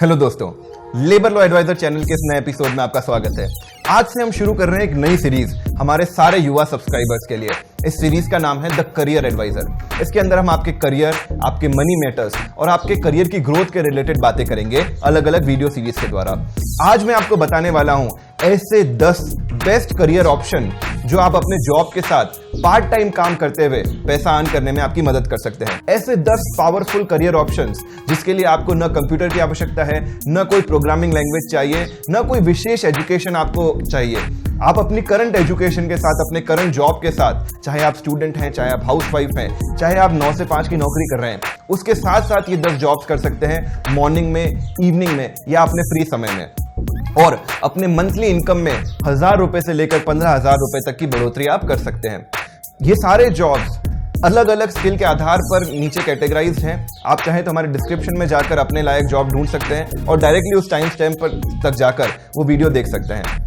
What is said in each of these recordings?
Hello दोस्तों, labour law adviser channel के इस नए एपिसोड में आपका स्वागत है। आज से हम शुरू कर रहे हैं एक नई सीरीज हमारे सारे युवा सब्सक्राइबर्स के लिए। इस सीरीज का नाम है द करियर एडवाइजर। इसके अंदर हम आपके करियर, आपके मनी मैटर्स और आपके करियर की ग्रोथ के रिलेटेड बातें करेंगे अलग अलग वीडियो सीरीज के द्वारा। आज मैं आपको बताने वाला हूं ऐसे 10 बेस्ट करियर ऑप्शन जो आप अपने जॉब के साथ पार्ट टाइम काम करते हुए पैसा अर्न करने में आपकी मदद कर सकते हैं। ऐसे 10 पावरफुल करियर ऑप्शंस जिसके लिए आपको न कंप्यूटर की आवश्यकता है, न कोई प्रोग्रामिंग लैंग्वेज चाहिए, न कोई विशेष एजुकेशन आपको चाहिए। आप अपनी करंट एजुकेशन के साथ, अपने करंट जॉब के साथ, चाहे आप स्टूडेंट हैं, चाहे आप हाउसवाइफ हैं, चाहे आप 9 से 5 की नौकरी कर रहे हैं, उसके साथ साथ ये 10 जॉब्स कर सकते हैं मॉर्निंग में, इवनिंग में या अपने फ्री समय में। और अपने मंथली इनकम में 1000 रुपए से लेकर 15,000 रुपए तक की बढ़ोतरी आप कर सकते हैं। ये सारे जॉब्स अलग अलग स्किल के आधार पर नीचे कैटेगराइज्ड हैं। आप चाहें तो हमारे डिस्क्रिप्शन में जाकर अपने लायक जॉब ढूंढ सकते हैं और डायरेक्टली उस टाइम स्टैम्प पर तक जाकर वो वीडियो देख सकते हैं।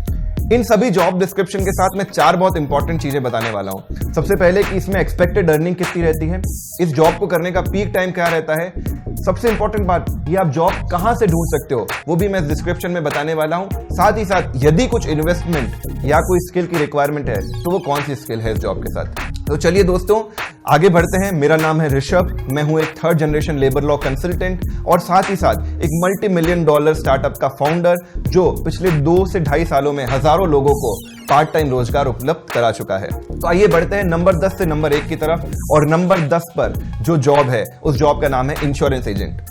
इन सभी जॉब डिस्क्रिप्शन के साथ मैं 4 बहुत इंपॉर्टेंट चीजें बताने वाला हूं। सबसे पहले कि इसमें एक्सपेक्टेड अर्निंग कितनी रहती है, इस जॉब को करने का पीक टाइम क्या रहता है, सबसे इंपॉर्टेंट बात, ये आप जॉब कहां से ढूंढ सकते हो वो भी मैं डिस्क्रिप्शन में बताने वाला हूं। साथ ही साथ यदि कुछ इन्वेस्टमेंट या कोई स्किल की रिक्वायरमेंट है तो वो कौन सी स्किल है इस जॉब के साथ। तो चलिए दोस्तों आगे बढ़ते हैं। मेरा नाम है ऋषभ, मैं हूं एक 3rd generation labour law consultant और साथ ही साथ एक $multi-million स्टार्टअप का फाउंडर जो पिछले 2 से 2.5 सालों में हजारों लोगों को पार्ट टाइम रोजगार उपलब्ध करा चुका है। तो आइए बढ़ते हैं नंबर 10 से नंबर 1 की तरफ। और नंबर 10 पर जो जॉब है उस जॉब का नाम है इंश्योरेंस एजेंट।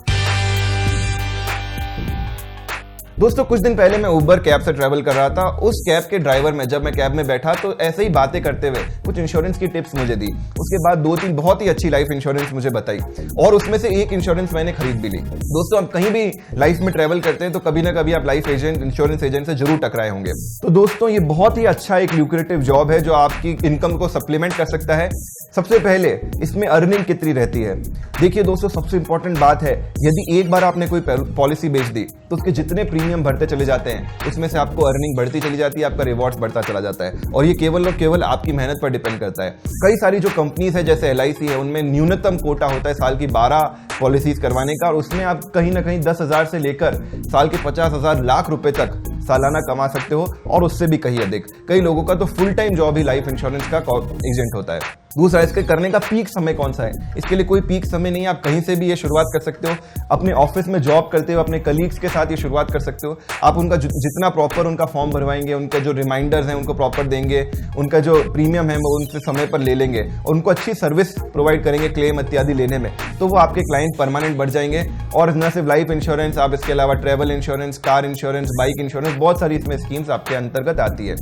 दोस्तों कुछ दिन पहले मैं उबर कैब से ट्रैवल कर रहा था। उस कैब के ड्राइवर में जब मैं कैब में बैठा तो ऐसे ही बातें करते हुए कुछ इंश्योरेंस की टिप्स मुझे दी। उसके बाद 2-3 बहुत ही अच्छी लाइफ इंश्योरेंस मुझे बताई और उसमें से एक इंश्योरेंस मैंने खरीद भी ली। दोस्तों आप कहीं भी लाइफ में ट्रैवल करते हैं तो कभी ना कभी आप लाइफ एजेंट, इंश्योरेंस एजेंट से जरूर टकराए होंगे। तो दोस्तों ये बहुत ही अच्छा एक ल्यूक्रेटिव जॉब है जो आपकी इनकम को सप्लीमेंट कर सकता है। सबसे पहले इसमें अर्निंग कितनी रहती है, देखिए दोस्तों सबसे इंपॉर्टेंट बात है, यदि एक बार आपने कोई पॉलिसी बेच दी तो उसके जितने प्रीमियम भरते चले जाते हैं उसमें से आपको अर्निंग बढ़ती चली जाती है, आपका रिवॉर्ड्स बढ़ता चला जाता है और ये केवल और केवल आपकी मेहनत पर डिपेंड करता है। कई सारी जो कंपनीज है जैसे LIC है, उनमें न्यूनतम कोटा होता है साल की 12 पॉलिसीज करवाने का और उसमें आप कहीं ना कहीं 10,000 से लेकर साल के 50,000 लाख रुपए तक सालाना कमा सकते हो और उससे भी कहीं अधिक। कई लोगों का तो फुल टाइम जॉब ही लाइफ इंश्योरेंस का एजेंट होता है। दूसरा, इसके करने का पीक समय कौन सा है, इसके लिए कोई पीक समय नहीं है। आप कहीं से भी ये शुरुआत कर सकते हो, अपने ऑफिस में जॉब करते हो अपने कलीग्स के साथ ये शुरुआत कर सकते हो। आप उनका जितना प्रॉपर उनका फॉर्म भरवाएंगे, उनके जो रिमाइंडर्स हैं उनको प्रॉपर देंगे, उनका जो प्रीमियम है वो उनसे समय पर ले लेंगे और उनको अच्छी सर्विस प्रोवाइड करेंगे क्लेम इत्यादि लेने में, तो वो आपके क्लाइंट परमानेंट बढ़ जाएंगे। और न सिर्फ लाइफ इंश्योरेंस, आप इसके अलावा travel insurance, car insurance, bike insurance, बहुत सारी इसमें स्कीम्स आपके अंतर्गत आती है।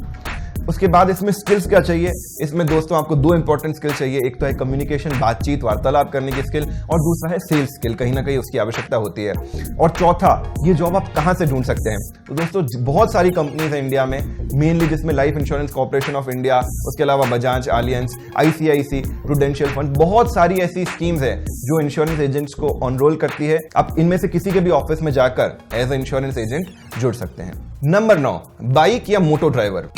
उसके बाद इसमें स्किल्स क्या चाहिए, इसमें दोस्तों आपको 2 इंपॉर्टेंट स्किल चाहिए। एक तो है कम्युनिकेशन, बातचीत, वार्तालाप करने की स्किल, और दूसरा है सेल्स स्किल, कहीं ना कहीं उसकी आवश्यकता होती है। और चौथा, ये जॉब आप कहां से ढूंढ सकते हैं। तो दोस्तों बहुत सारी कंपनीज है इंडिया में, मेनली जिसमें life insurance corporation of India, उसके अलावा Bajaj, aliens, ICICI, prudential fund, बहुत सारी ऐसी स्कीम्स है जो इंश्योरेंस एजेंट्स को ऑनरोल करती है। आप इनमें से किसी के भी ऑफिस में जाकर एज ए इंश्योरेंस एजेंट जुड़ सकते हैं। नंबर 9, बाइक या मोटो ड्राइवर।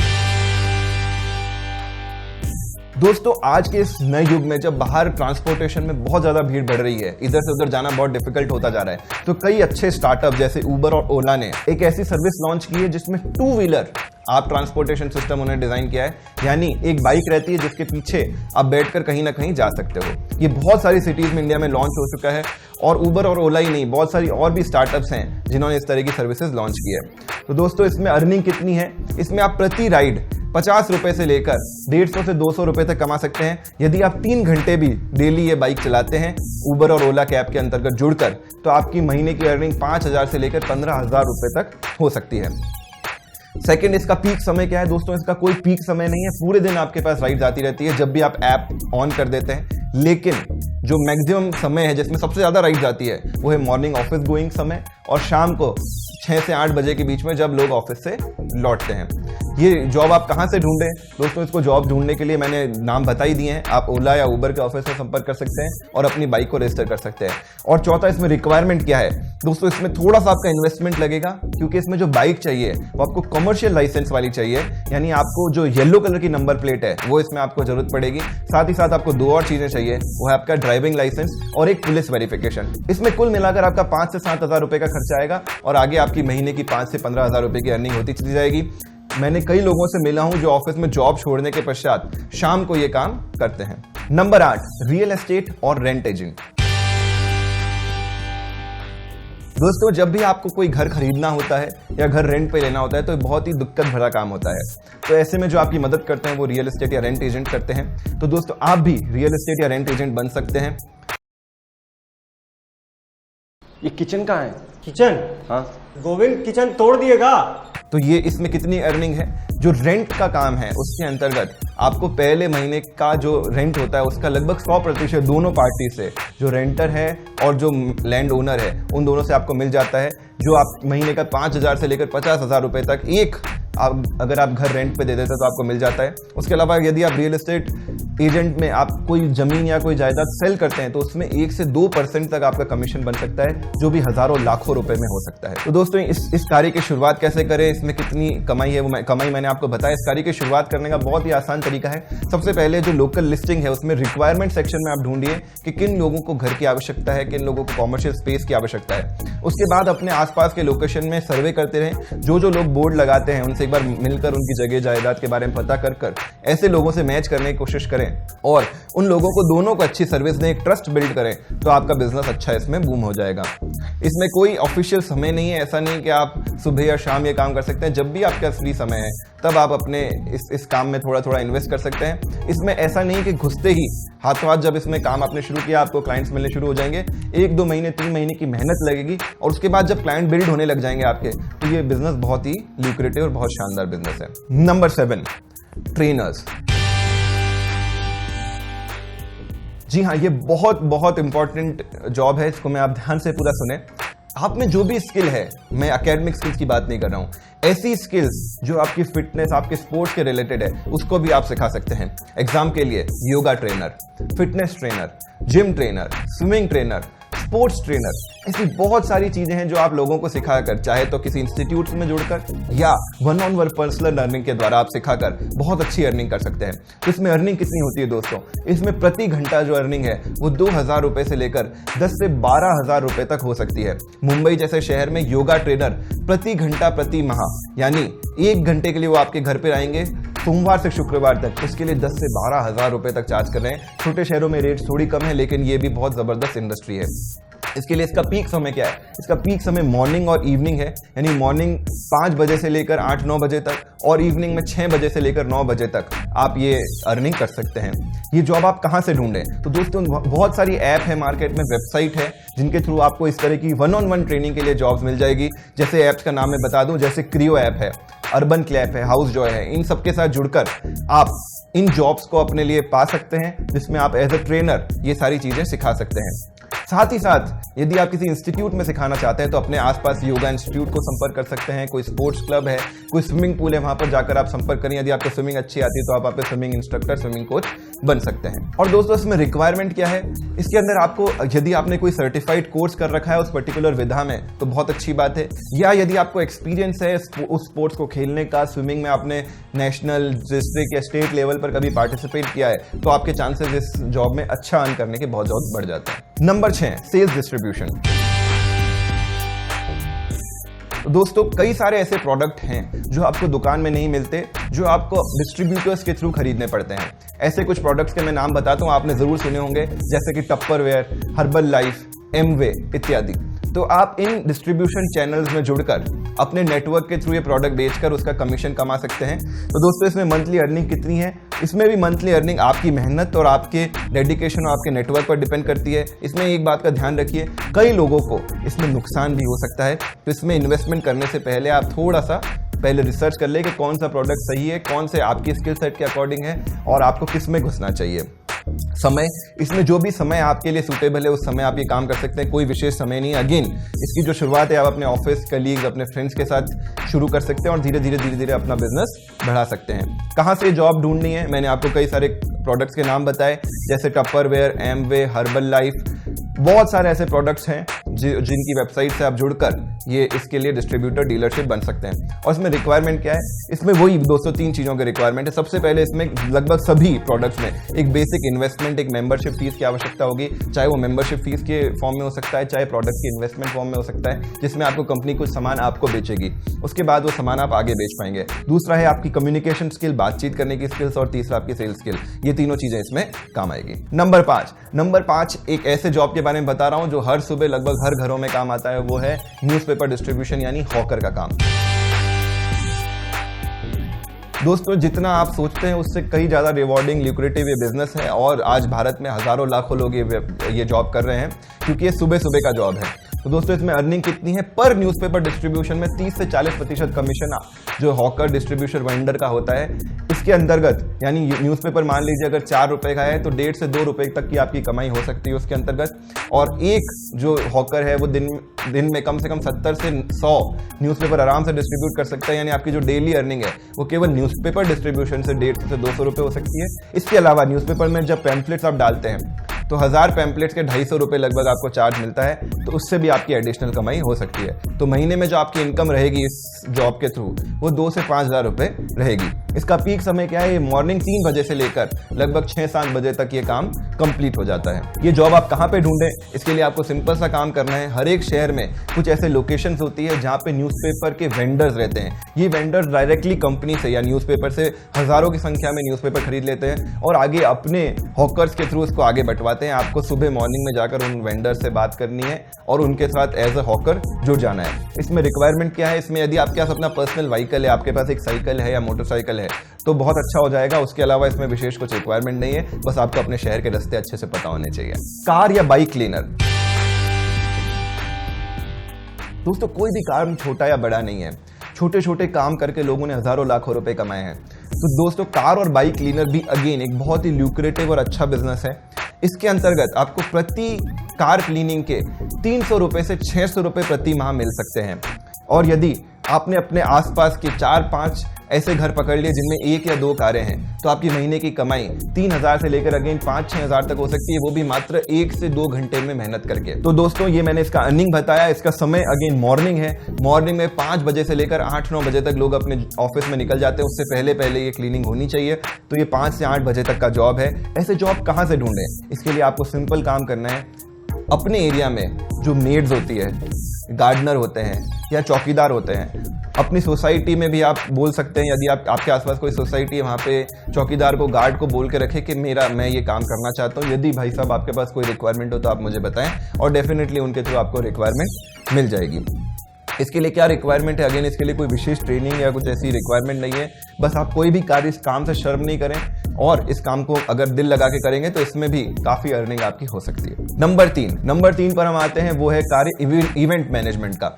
दोस्तों आज के इस नए युग में जब बाहर ट्रांसपोर्टेशन में बहुत ज्यादा भीड़ बढ़ रही है, इधर से उधर जाना बहुत डिफिकल्ट होता जा रहा है, तो कई अच्छे स्टार्टअप जैसे उबर और ओला ने एक ऐसी सर्विस लॉन्च की है जिसमें 2 व्हीलर आप ट्रांसपोर्टेशन सिस्टम उन्होंने डिजाइन किया है। यानी एक बाइक रहती है जिसके पीछे आप बैठकर कहीं ना कहीं जा सकते हो। ये बहुत सारी सिटीज में इंडिया में लॉन्च हो चुका है और उबर और ओला ही नहीं, बहुत सारी और भी स्टार्टअप्स हैं जिन्होंने इस तरह की सर्विसेज लॉन्च की है। तो दोस्तों इसमें अर्निंग कितनी है, इसमें आप प्रति राइड 50 रुपए से लेकर 150 से 200 रुपए तक कमा सकते हैं। यदि आप 3 घंटे भी डेली ये बाइक चलाते हैं उबर और ओला कैब के अंतर्गत जुड़कर, तो आपकी महीने की अर्निंग 5,000 से लेकर 15,000 रुपए तक हो सकती है। सेकंड, इसका पीक समय क्या है। दोस्तों इसका कोई पीक समय नहीं है, पूरे दिन आपके पास राइड्स आती रहती है जब भी आप ऐप ऑन कर देते हैं। लेकिन जो मैक्सिमम समय है जिसमें सबसे ज्यादा राइड्स आती है वो है मॉर्निंग ऑफिस गोइंग समय और शाम को 6 से 8 बजे के बीच में जब लोग ऑफिस से लौटते हैं। ये जॉब आप कहाँ से ढूंढें दोस्तों? इसको जॉब ढूंढने के लिए मैंने नाम बता ही दिए हैं। आप ओला या उबर के ऑफिस से संपर्क कर सकते हैं और अपनी बाइक को रजिस्टर कर सकते हैं। और चौथा, इसमें रिक्वायरमेंट क्या है दोस्तों? इसमें थोड़ा सा आपका इन्वेस्टमेंट लगेगा, क्योंकि इसमें जो बाइक चाहिए वो आपको कमर्शियल लाइसेंस वाली चाहिए, यानी आपको जो येलो कलर की नंबर प्लेट है वो इसमें आपको जरूरत पड़ेगी। साथ ही साथ आपको 2 और चीजें चाहिए, वो है आपका ड्राइविंग लाइसेंस और एक पुलिस वेरिफिकेशन। इसमें कुल मिलाकर आपका 5 से 7 हजार रुपए का खर्चा आएगा और आगे आपकी महीने की 5 से 15 हजार रुपए की अर्निंग होती चली जाएगी। मैंने कई लोगों से मिला हूं जो ऑफिस में जॉब छोड़ने के पश्चात शाम को ये काम करते हैं। नंबर 8, रियल एस्टेट और रेंट एजेंट। दोस्तों, जब भी आपको कोई घर खरीदना होता है या घर रेंट पे लेना होता है तो बहुत ही दिक्कत भरा काम होता है। तो ऐसे में जो आपकी मदद करते हैं वो रियल एस्टेट या रेंट एजेंट करते हैं। तो दोस्तों, आप भी रियल एस्टेट या रेंट एजेंट बन सकते हैं। ये किचन कहाँ है? किचन? हाँ गोविंद, किचन तोड़ दिएगा। तो ये इसमें कितनी अर्निंग है? जो रेंट का काम है उसके अंतर्गत आपको पहले महीने का जो रेंट होता है उसका लगभग 100% दोनों पार्टी से, जो रेंटर है और जो लैंड ओनर है, उन दोनों से आपको मिल जाता है। जो आप महीने का 5,000 से लेकर 50,000 रुपए तक अगर आप घर रेंट पे दे देते तो आपको मिल जाता है। उसके अलावा यदि आप रियल एस्टेट एजेंट में आप कोई जमीन या कोई जायदाद सेल करते हैं तो उसमें 1 से 2% तक आपका कमीशन बन सकता है, जो भी हजारों लाखों रुपए में हो सकता है। तो दोस्तों, इस कार्य की शुरुआत कैसे करें, इसमें कितनी कमाई है, वो कमाई मैंने आपको बताया। इस कार्य की शुरुआत करने का बहुत ही आसान तरीका है। सबसे पहले जो लोकल लिस्टिंग है उसमें रिक्वायरमेंट सेक्शन में आप ढूंढिए कि किन लोगों को घर की आवश्यकता है, किन लोगों को कॉमर्शियल स्पेस की आवश्यकता है। उसके बाद अपने आसपास के लोकेशन में सर्वे करते रहें। जो लोग बोर्ड लगाते हैं उनसे एक बार मिलकर उनकी जगह जायदाद के बारे में पता कर ऐसे लोगों से मैच करने की कोशिश करें और उन लोगों को दोनों को अच्छी सर्विस दें, एक ट्रस्ट बिल्ड करें, तो आपका बिजनेस अच्छा इसमें बूम हो जाएगा। इसमें कोई ऑफिशियल समय नहीं है। ऐसा नहीं कि आप सुबह या शाम ये काम कर सकते हैं। जब भी आपका फ्री समय है तब आप अपने इस काम में थोड़ा थोड़ा इन्वेस्ट कर सकते हैं। इसमें ऐसा नहीं कि घुसते ही हाथों हाथ जब इसमें काम आपने शुरू किया आपको क्लाइंट्स मिलने शुरू हो जाएंगे। 1-2 महीने 3 महीने की मेहनत लगेगी और उसके बाद जब क्लाइंट बिल्ड होने लग जाएंगे आपके, तो ये बिजनेस बहुत ही ल्यूक्रेटिव और बहुत शानदार बिजनेस है। Number 7, trainers. जी हाँ, ये बहुत बहुत इंपॉर्टेंट जॉब है। इसको मैं आप ध्यान से पूरा सुने। आप में जो भी स्किल है, मैं एकेडमिक स्किल्स की बात नहीं कर रहा हूं, ऐसी स्किल्स जो आपकी फिटनेस, आपके स्पोर्ट्स के रिलेटेड है, उसको भी आप सिखा सकते हैं। एग्जाम के लिए yoga trainer, fitness trainer, gym trainer, swimming trainer, sports trainer, ऐसी बहुत सारी चीजें हैं जो आप लोगों को सिखाकर, चाहे तो किसी इंस्टीट्यूट में जुड़कर या 1-on-1 पर्सनल अर्निंग के द्वारा आप सिखाकर बहुत अच्छी अर्निंग कर सकते हैं। तो इसमें अर्निंग कितनी होती है दोस्तों? इसमें प्रति घंटा जो अर्निंग है वो 2,000 रुपए से लेकर 10 से 12,000 रुपए तक हो सकती है। मुंबई जैसे शहर में योगा ट्रेनर प्रति घंटा प्रति माह, यानी 1 घंटे के लिए वो आपके घर पे आएंगे सोमवार से शुक्रवार तक, उसके लिए 10 से 12,000 रुपए तक चार्ज कर रहे हैं। छोटे शहरों में रेट थोड़ी कम है, लेकिन ये भी बहुत जबरदस्त इंडस्ट्री है। इसके लिए इसका पीक समय क्या है? इसका पीक समय मॉर्निंग और इवनिंग है, यानी मॉर्निंग 5 बजे से लेकर 8-9 बजे तक और इवनिंग में 6 बजे से लेकर 9 बजे तक आप ये अर्निंग कर सकते हैं। ये जॉब आप कहाँ से ढूंढें? तो दोस्तों, बहुत सारी ऐप है मार्केट में, वेबसाइट है, जिनके थ्रू आपको इस तरह की 1-on-1 ट्रेनिंग के लिए जॉब्स मिल जाएगी। जैसे ऐप्स का नाम मैं बता दूं, जैसे क्रियो ऐप है, अर्बन क्लैप है, हाउस जॉय है। इन सबके साथ जुड़कर आप इन जॉब्स को अपने लिए पा सकते हैं, जिसमें आप एज ए ट्रेनर ये सारी चीजें सिखा सकते हैं। साथ ही साथ यदि आप किसी इंस्टीट्यूट में सिखाना चाहते हैं तो अपने आसपास योगा इंस्टीट्यूट को संपर्क कर सकते हैं। कोई स्पोर्ट्स क्लब है, कोई स्विमिंग पूल है, वहां पर जाकर आप संपर्क करें। यदि आपको स्विमिंग अच्छी आती है तो आप वहां पे स्विमिंग इंस्ट्रक्टर, स्विमिंग कोच बन सकते हैं। और दोस्तों, इसमें रिक्वायरमेंट क्या है? इसके अंदर आपको, यदि आपने कोई सर्टिफाइड कोर्स कर रखा है उस पर्टिकुलर विधा में तो बहुत अच्छी बात है, या यदि आपको एक्सपीरियंस है उस स्पोर्ट्स को खेलने का, स्विमिंग में आपने नेशनल, डिस्ट्रिक्ट या स्टेट लेवल पर कभी पार्टिसिपेट किया है, तो आपके चांसेस इस जॉब में अच्छा अर्न करने के बहुत ज्यादा बढ़ जाते हैं। Number 6, sales distribution. दोस्तों, कई सारे ऐसे प्रोडक्ट हैं जो आपको दुकान में नहीं मिलते, जो आपको डिस्ट्रीब्यूटर्स के थ्रू खरीदने पड़ते हैं। ऐसे कुछ प्रोडक्ट्स के मैं नाम बताता हूं, आपने जरूर सुने होंगे, जैसे कि टप्परवेयर, हर्बल लाइफ, एमवे इत्यादि। तो आप इन डिस्ट्रीब्यूशन चैनल्स में जुड़कर अपने नेटवर्क के थ्रू ये प्रोडक्ट बेचकर उसका कमीशन कमा सकते हैं। तो दोस्तों, इसमें मंथली अर्निंग कितनी है? इसमें भी मंथली अर्निंग आपकी मेहनत और आपके डेडिकेशन और आपके नेटवर्क पर डिपेंड करती है। इसमें एक बात का ध्यान रखिए, कई लोगों को इसमें नुकसान भी हो सकता है। तो इसमें इन्वेस्टमेंट करने से पहले आप थोड़ा सा पहले रिसर्च कर ले कि कौन सा प्रोडक्ट सही है, कौन से आपकी स्किल सेट के अकॉर्डिंग है और आपको किस में घुसना चाहिए। समय, इसमें जो भी समय आपके लिए सूटेबल है उस समय आप ये काम कर सकते हैं, कोई विशेष समय नहीं है। अगेन इसकी जो शुरुआत है आप अपने ऑफिस कलीग्स, अपने फ्रेंड्स के साथ शुरू कर सकते हैं और धीरे धीरे अपना बिजनेस बढ़ा सकते हैं। कहाँ से जॉब ढूंढनी है, मैंने आपको कई सारे प्रोडक्ट्स के नाम बताए, जैसे टपरवेयर, एमवे, हर्बल लाइफ, बहुत सारे ऐसे प्रोडक्ट्स हैं जिनकी वेबसाइट से आप जुड़कर ये इसके लिए डिस्ट्रीब्यूटर डीलरशिप बन सकते हैं। और इसमें रिक्वायरमेंट क्या है, इसमें वही 203 चीज़ों के रिक्वायरमेंट है। सबसे पहले इसमें लगभग सभी प्रोडक्ट्स में एक बेसिक इन्वेस्टमेंट, एक मेंबरशिप फीस की आवश्यकता होगी, चाहे वो मेंबरशिप फीस के फॉर्म में हो सकता है, चाहे प्रोडक्ट की इन्वेस्टमेंट फॉर्म में हो सकता है, जिसमें आपको कंपनी कुछ सामान आपको बेचेगी, उसके बाद वो सामान आप आगे बेच पाएंगे। दूसरा है आपकी कम्युनिकेशन स्किल, बातचीत करने की स्किल्स, और तीसरा आपकी सेल्स स्किल। ये तीनों चीजें इसमें काम आएगी। नंबर 5 एक ऐसे जॉब के बारे में बता रहा हूं जो हर सुबह लगभग हर घरों में काम आता है, वो है न्यूज़पेपर डिस्ट्रीब्यूशन यानी हॉकर का काम। दोस्तों जितना आप सोचते हैं उससे कई ज्यादा रिवॉर्डिंग, ल्यूक्रेटिव ये बिजनेस है और आज भारत में हजारों लाखों लोग ये जॉब कर रहे हैं क्योंकि ये सुबह सुबह का जॉब है। तो दोस्तों इसमें अर्निंग कितनी है, पर न्यूज़पेपर डिस्ट्रीब्यूशन में 30 से 40% कमीशन जो हॉकर डिस्ट्रीब्यूशन वेंडर का होता है इसके अंतर्गत, यानी न्यूज़पेपर मान लीजिए अगर 4 रुपए का है तो 1.5 से 2 रुपए तक की आपकी कमाई हो सकती है उसके अंतर्गत। और एक जो हॉकर है वो दिन में कम से कम 70 से 100 न्यूज़पेपर आराम से डिस्ट्रीब्यूट कर सकता है, यानी आपकी जो डेली अर्निंग है वो केवल न्यूज़पेपर डिस्ट्रीब्यूशन से 150 से 200 रुपए हो सकती है। इसके अलावा न्यूज़पेपर में जब पैम्फलेट्स आप डालते हैं तो 1000 पैम्फलेट्स के 250 रुपए लगभग आपको चार्ज मिलता है, तो उससे भी आपकी एडिशनल कमाई हो सकती है। तो महीने में जो आपकी इनकम रहेगी इस जॉब के थ्रू वो 2 से 5,000 रुपए रहेगी। इसका पीक समय क्या है, ये मॉर्निंग 3 बजे से लेकर लगभग 6-7 बजे तक ये काम कंप्लीट हो जाता है। ये जॉब आप कहाँ पे ढूंढें, इसके लिए आपको सिंपल सा काम करना है। हर एक शहर में कुछ ऐसे लोकेशंस होती है जहाँ पे न्यूज़पेपर के वेंडर्स रहते हैं। ये वेंडर्स डायरेक्टली कंपनी से या न्यूज़पेपर से हजारों की संख्या में न्यूज़पेपर खरीद लेते हैं और आगे अपने हॉकर्स के थ्रू उसको आगे बंटवाते हैं। आपको सुबह मॉर्निंग में जाकर उन वेंडर से बात करनी है और उनके साथ एज अ हॉकर जुड़ जाना है। इसमें रिक्वायरमेंट क्या है, इसमें यदि आपके पास अपना पर्सनल व्हीकल है, आपके पास एक साइकिल है या मोटरसाइकिल है तो बहुत अच्छा हो जाएगा। उसके अलावा इसमें विशेष कुछ रिक्वायरमेंट नहीं है, बस आपको अपने शहर के रास्ते अच्छे से पता होने चाहिए। कार या बाइक क्लीनर, दोस्तों कोई भी काम छोटा या बड़ा नहीं है, छोटे छोटे काम करके लोगों ने हजारों लाखों रुपए कमाए हैं। तो दोस्तों कार और बाइक क्लीनर भी अगेन एक बहुत ही ल्यूक्रेटिव और अच्छा बिजनेस है। इसके अंतर्गत आपको प्रति कार क्लीनिंग के 300 रुपए से 600 रुपए प्रति माह मिल सकते हैं। और यदि आपने अपने आसपास के 4-5 ऐसे घर पकड़ लिए जिनमें 1 या 2 कारें हैं तो आपकी महीने की कमाई 3,000 से लेकर अगेन 5-6 हज़ार तक हो सकती है, वो भी मात्र 1 से 2 घंटे में मेहनत करके। तो दोस्तों ये मैंने इसका अर्निंग बताया। इसका समय अगेन मॉर्निंग है। मॉर्निंग में 5 बजे से लेकर 8-9 बजे तक लोग अपने ऑफिस में निकल जाते हैं, उससे पहले ये क्लीनिंग होनी चाहिए। तो ये 5 से 8 बजे तक का जॉब है। ऐसे जॉब कहाँ से ढूंढें, इसके लिए आपको सिंपल काम करना है। अपने एरिया में जो मेड्स होती है, गार्डनर होते हैं या चौकीदार होते हैं, अपनी सोसाइटी में भी आप बोल सकते हैं, यदि आपके आसपास कोई सोसाइटी है वहाँ पे चौकीदार को, गार्ड को बोल के रखें कि मैं ये काम करना चाहता हूँ। यदि भाई साहब आपके पास कोई रिक्वायरमेंट हो तो आप मुझे बताएं और डेफिनेटली उनके थ्रू आपको रिक्वायरमेंट मिल जाएगी। इसके लिए क्या रिक्वायरमेंट है, अगेन इसके लिए कोई विशेष ट्रेनिंग या कुछ ऐसी रिक्वायरमेंट नहीं है। बस आप कोई भी कार्य इस काम से शर्म नहीं करें और इस काम को अगर दिल लगा के करेंगे तो इसमें भी काफी अर्निंग आपकी हो सकती है। नंबर 3 पर हम आते हैं, वो है कार्य इवेंट मैनेजमेंट का।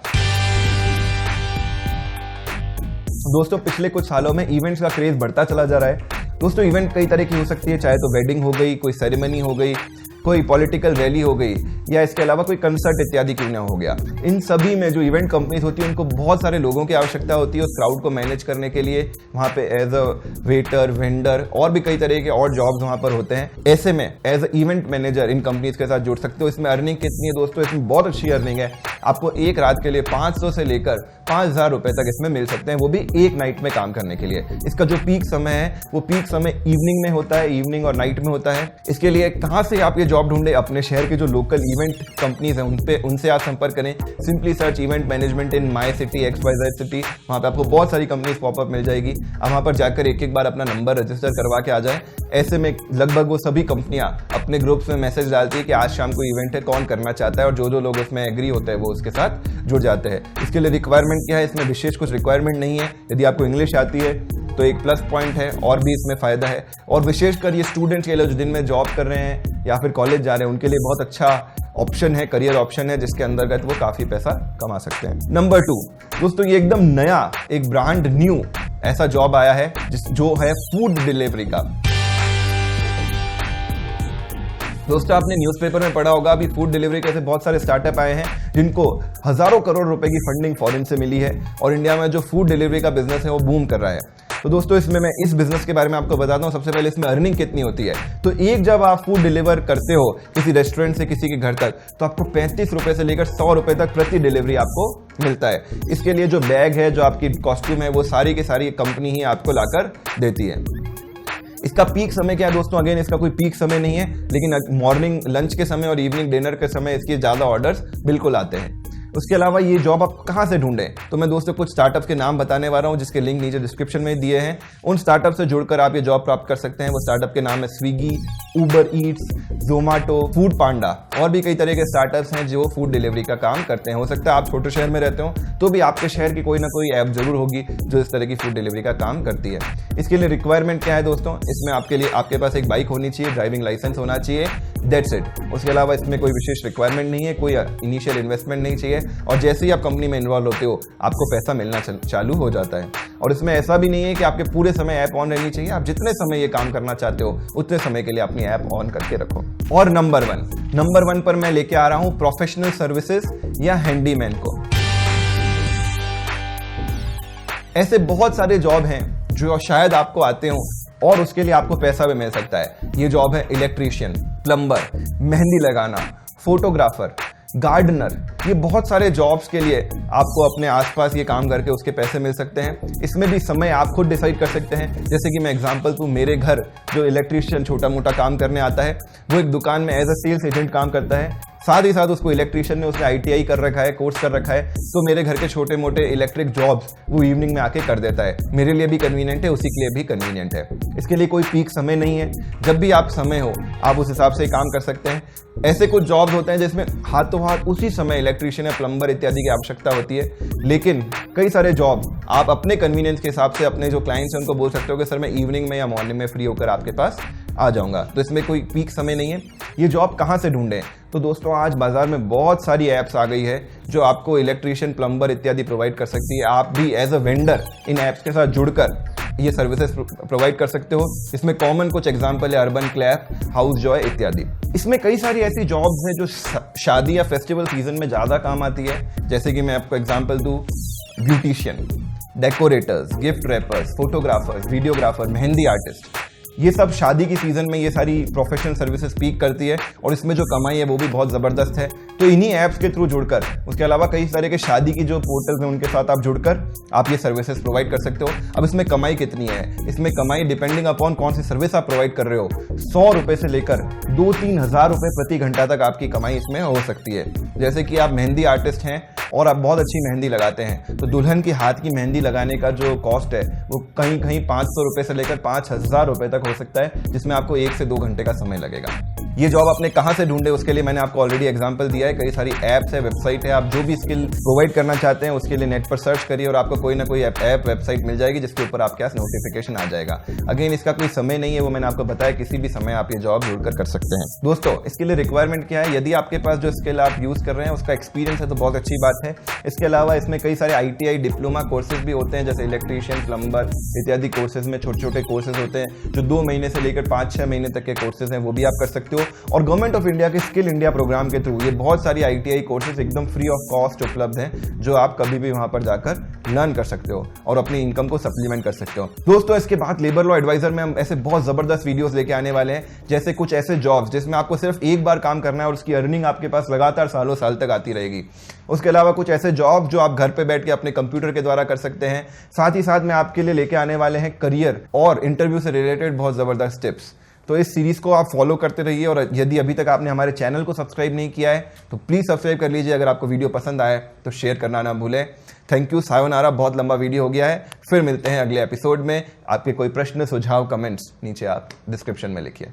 दोस्तों पिछले कुछ सालों में इवेंट्स का क्रेज बढ़ता चला जा रहा है। दोस्तों इवेंट कई तरह की हो सकती है, चाहे तो वेडिंग हो गई, कोई सेरेमनी हो गई, कोई पॉलिटिकल रैली हो गई या इसके अलावा कोई कंसर्ट इत्यादि क्यों ना हो गया। इन सभी में जो इवेंट कंपनीज होती है उनको बहुत सारे लोगों की आवश्यकता होती है उस क्राउड को मैनेज करने के लिए। वहाँ पे एज अ वेटर, वेंडर और भी कई तरह के और जॉब्स वहाँ पर होते हैं। ऐसे में as a event manager in companies के साथ जुड़ सकते हो। इसमें अर्निंग कितनी है दोस्तों, इसमें बहुत अच्छी अर्निंग है। आपको एक रात के लिए 500 से लेकर 5,000 रुपए तक इसमें मिल सकते हैं, वो भी एक नाइट में काम करने के लिए। इसका जो पीक समय है वो पीक समय इवनिंग में होता है, इवनिंग और नाइट में होता है। इसके लिए कहाँ से आप ये जॉब ढूंढे, अपने शहर के जो लोकल इवेंट कंपनीज हैं उनसे आप संपर्क करें। Simply search event management in my city XYZ city, वहाँ पे आपको बहुत सारी कंपनीज पॉपअप मिल जाएगी। आप वहाँ पर जाकर एक बार अपना नंबर रजिस्टर करवा के आ जाए। ऐसे में लगभग वो सभी कंपनियां अपने ग्रुप्स में मैसेज डालती है कि आज शाम को इवेंट है, कौन करना चाहता है, और जो लोग उसमें एग्री होते हैं वो उसके साथ जुड़ जाते हैं। इसके लिए रिक्वायरमेंट क्या है, इसमें विशेष कुछ रिक्वायरमेंट नहीं है। यदि आपको इंग्लिश आती है तो एक प्लस पॉइंट है और भी इसमें फायदा है। और विशेषकर ये स्टूडेंट्स के लिए जो दिन में जॉब कर रहे हैं या फिर कॉलेज जा रहे हैं उनके लिए बहुत अच्छा ऑप्शन है, करियर ऑप्शन है, जिसके अंतर्गत वो काफी पैसा कमा सकते हैं। नंबर 2 दोस्तों, ये एकदम नया, एक ब्रांड न्यू ऐसा जॉब आया है जो है फूड डिलीवरी का। दोस्तों आपने न्यूज़पेपर में पढ़ा होगा अभी फूड डिलीवरी के ऐसे बहुत सारे स्टार्टअप आए हैं जिनको हजारों करोड़ रुपए की फंडिंग फॉरेन से मिली है और इंडिया में जो फूड डिलीवरी का बिजनेस है वो बूम कर रहा है। तो दोस्तों इसमें मैं इस बिजनेस के बारे में आपको बताता हूँ। सबसे पहले इसमें अर्निंग कितनी होती है। तो एक जब आप फूड डिलीवर करते हो किसी रेस्टोरेंट से किसी के घर तक तो आपको 35 रुपए से लेकर 100 रुपए तक प्रति डिलीवरी आपको मिलता है। इसके लिए जो बैग है, जो आपकी कॉस्ट्यूम है, वो सारी की सारी कंपनी ही आपको लाकर देती है। इसका पीक समय क्या है दोस्तों? अगेन इसका कोई पीक समय नहीं है, लेकिन मॉर्निंग लंच के समय और इवनिंग डिनर के समय इसके ज़्यादा ऑर्डर्स बिल्कुल आते हैं। उसके अलावा ये जॉब आप कहाँ से ढूंढें? तो मैं दोस्तों कुछ स्टार्टअप्स के नाम बताने वाला हूँ जिसके लिंक नीचे डिस्क्रिप्शन में दिए हैं। उन स्टार्टअप से जुड़कर आप ये जॉब प्राप्त कर सकते हैं। वो स्टार्टअप के नाम है Swiggy, Uber Eats, Zomato, Foodpanda और भी कई तरह के स्टार्टअप्स हैं जो फूड डिलीवरी का काम करते हैं। हो सकता है आप छोटे शहर में रहते हो तो भी आपके शहर की कोई ना कोई ऐप जरूर होगी जो इस तरह की फूड डिलीवरी का काम करती है। इसके लिए रिक्वायरमेंट क्या है दोस्तों? इसमें आपके पास एक बाइक होनी चाहिए, ड्राइविंग लाइसेंस होना चाहिए, दैट्स इट। उसके अलावा इसमें कोई विशेष रिक्वायरमेंट नहीं है, कोई इनिशियल इन्वेस्टमेंट नहीं चाहिए और जैसे ही आप कंपनी में इन्वॉल्व होते हो आपको पैसा मिलना चालू हो जाता है। और इसमें ऐसा भी नहीं है कि आपके पूरे समय ऐप ऑन रहनी चाहिए। आप जितने समय ये काम करना चाहते हो उतने समय के लिए अपनी ऐप ऑन करके रखो। और नंबर वन पर मैं लेके आ रहा हूं प्रोफेशनल सर्विसेज या हैंडीमैन को। ऐसे बहुत सारे जॉब हैं जो शायद आपको आते हो और उसके लिए आपको पैसा भी मिल सकता है। ये जॉब है इलेक्ट्रीशियन, प्लम्बर, मेहंदी लगाना, फोटोग्राफर, गार्डनर। ये बहुत सारे जॉब्स के लिए आपको अपने आसपास ये काम करके उसके पैसे मिल सकते हैं। इसमें भी समय आप खुद डिसाइड कर सकते हैं। जैसे कि मैं एग्जांपल दूं, मेरे घर जो इलेक्ट्रीशियन छोटा मोटा काम करने आता है वो एक दुकान में एज अ सेल्स एजेंट काम करता है। साथ ही साथ उसको इलेक्ट्रीशियन ने उसने ITI कर रखा है, कोर्स कर रखा है, तो मेरे घर के छोटे मोटे इलेक्ट्रिक जॉब्स वो इवनिंग में आके कर देता है। मेरे लिए भी कन्वीनियंट है, उसी के लिए भी कन्वीनियंट है। इसके लिए कोई पीक समय नहीं है। जब भी आप समय हो आप उस हिसाब से काम कर सकते हैं। ऐसे कुछ जॉब्स होते हैं जिसमें हाथों हाथ उसी समय इलेक्ट्रीशियन या प्लम्बर इत्यादि की आवश्यकता होती है, लेकिन कई सारे जॉब आप अपने कन्वीनियंस के हिसाब से अपने जो क्लाइंट्स हैं उनको बोल सकते हो कि सर मैं इवनिंग में या मॉर्निंग में फ्री होकर आपके पास आ जाऊंगा। तो इसमें कोई पीक समय नहीं है। ये जॉब कहाँ से ढूंढें? तो दोस्तों आज बाजार में बहुत सारी ऐप्स आ गई है जो आपको इलेक्ट्रीशियन, प्लम्बर इत्यादि प्रोवाइड कर सकती है। आप भी as a vendor in apps के साथ जुड़कर ये सर्विसेज प्रोवाइड कर सकते हो। इसमें कॉमन कुछ एग्जांपल है अर्बन क्लैप, हाउस जॉय इत्यादि। इसमें कई सारी ऐसी जॉब्स हैं जो शादी या फेस्टिवल सीजन में ज़्यादा काम आती है। जैसे कि मैं आपको एग्जांपल दूँ, beautician, decorators, gift rappers, photographers, videographer, mehndi artist, ये सब शादी की सीजन में ये सारी प्रोफेशनल सर्विसेज पीक करती है और इसमें जो कमाई है वो भी बहुत ज़बरदस्त है। तो इन्हीं ऐप्स के थ्रू जुड़कर, उसके अलावा कई सारे के शादी की जो पोर्टल्स हैं उनके साथ आप जुड़कर आप ये सर्विसेज प्रोवाइड कर सकते हो। अब इसमें कमाई कितनी है? इसमें कमाई डिपेंडिंग अपॉन कौन सी सर्विस आप प्रोवाइड कर रहे हो, 100 रुपये से लेकर 2-3 हज़ार रुपये प्रति घंटा तक आपकी कमाई इसमें हो सकती है। जैसे कि आप मेहंदी आर्टिस्ट हैं और आप बहुत अच्छी मेहंदी लगाते हैं तो दुल्हन की हाथ की मेहंदी लगाने का जो कॉस्ट है वो कहीं कहीं 500 रुपये से लेकर 5000 रुपये तक हो सकता है, जिसमें आपको 1 से 2 घंटे का समय लगेगा। ये जॉब आपने कहाँ से ढूंढे उसके लिए मैंने आपको ऑलरेडी एग्जांपल दिया है। कई सारी ऐप्स है, वेबसाइट है। आप जो भी स्किल प्रोवाइड करना चाहते हैं उसके लिए नेट पर सर्च करिए और आपको कोई ना कोई ऐप वेबसाइट मिल जाएगी जिसके ऊपर आपके पास नोटिफिकेशन आ जाएगा। अगेन इसका कोई समय नहीं है, वो मैंने आपको बताया, किसी भी समय आप ये जॉब जुड़कर कर सकते हैं। दोस्तों इसके लिए रिक्वायरमेंट क्या है? यदि आपके पास जो स्किल आप यूज कर रहे हैं उसका एक्सपीरियंस है तो बहुत अच्छी बात है। इसके अलावा इसमें कई सारे ITI डिप्लोमा कोर्सेज भी होते हैं, जैसे इलेक्ट्रीशियन, प्लम्बर इत्यादि कोर्सेज में छोटे छोटे कोर्सेज होते हैं जो 2 महीने से लेकर 5-6 महीने तक के कोर्सेज हैं, वो भी आप कर सकते हो। और गवर्नमेंट ऑफ इंडिया के स्किल इंडिया प्रोग्राम के थ्रू ये बहुत सारी ITI कोर्सेज एकदम फ्री ऑफ कॉस्ट उपलब्ध हैं जो आप कभी भी वहां पर जाकर लर्न कर सकते हो और अपनी इनकम को सप्लीमेंट कर सकते हो। दोस्तों इसके बाद लेबर लॉ एडवाइजर में हम ऐसे बहुत जबरदस्त वीडियोस लेके आने वाले हैं, जैसे कुछ ऐसे जॉब्स जिसमें आपको सिर्फ एक बार काम करना है और उसकी अर्निंग आपके पास लगातार सालों साल तक आती रहेगी। उसके अलावा कुछ ऐसे जॉब जो आप घर पे बैठ के अपने कंप्यूटर के द्वारा कर सकते हैं। साथ ही साथ में आपके लिए लेके आने वाले हैं करियर और इंटरव्यू से रिलेटेड बहुत जबरदस्त टिप्स। तो इस सीरीज को आप फॉलो करते रहिए और यदि अभी तक आपने हमारे चैनल को सब्सक्राइब नहीं किया है तो प्लीज सब्सक्राइब कर लीजिए। अगर आपको वीडियो पसंद आए तो शेयर करना ना भूलें। Thank you, sayonara. बहुत लंबा वीडियो हो गया है। फिर मिलते हैं अगले एपिसोड में। आपके कोई प्रश्न, सुझाव, कमेंट्स नीचे आप डिस्क्रिप्शन में लिखिए।